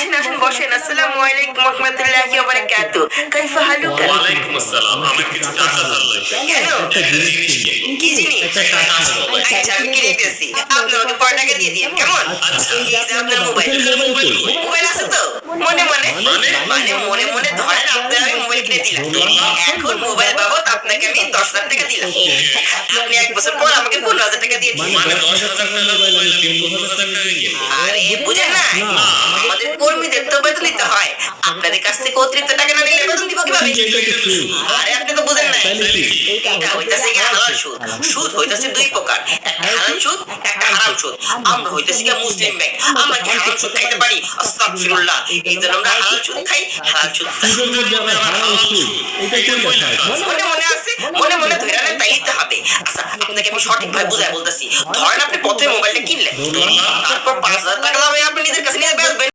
আসেন আসেন বসেন। আসসালামু আলাইকুম ওয়া রাহমাতুল্লাহি ওয়া বারাকাতুহু। কাইফা হালুকা? ওয়ালাইকুম আসসালাম। আমার কিছু টাকা লাগবে। কেন? একটা জিনিস কিনবো। কি জিনিস? একটা টাচ মোবাইল। আচ্ছা আমি কিনে দিতেছি। আপনি আমাকে 5 টাকা দিয়ে দিন কেমন? আচ্ছা। এই যে আপনার মোবাইল। মোবাইল কই? মোবাইল আছে তো? মনে মনে মনে মনে ধরেন আপনার আমি মোবাইল কিনে দিলাম। এখন মোবাইল বাবদ আপনাকে আমি 10,000 টাকা দিলাম। আপনি 1 বছর পর আমাকে 15,000 টাকা দিয়ে দিন। মানে 10,000 টাকা মোবাইল আমি 15,000 টাকা দিয়ে কিনবো। আরে বুঝেন না? আমাদের কর্মীদের তো বেতন দিতে হয়। আপনাদের কাছ থেকে অতিরিক্ত টাকা না নিলে বেতন দিব কিভাবে? এটা কি ফ্রি? আরে আপনি তো বুঝেন নাই। তাইলে কি? এটা হইতাছে গিয়ে হালাল সুদ। সুদ হইতাছে 2 প্রকার। একটা হালাল সুদ, একটা হারাম সুদ। আমরা হইতাছি গিয়ে মুসলিম ব্যাংক। আমরা কি হারাম সুদ খাইতে পারি? আস্তাগফিরুল্লাহ। এই জন্য আমরা হালাল সুদ খাই, হালাল সুদ খাই। সুদের মধ্যে আবার হারাম সুদ। এটা কোন লেখা আছে? মনে মনে আছে, মনে মনে ধরে নেন তাইলে তো হবে। আচ্ছা আপনাকে আমি সঠিকভাবে বুঝাই বলতেছি। ধরেন আপনি প্রথমে মোবাইলটা কিনলেন। তারপর 5,000 টাকা দামে আপনি নিজের কাছে নিয়ে বেচবেন।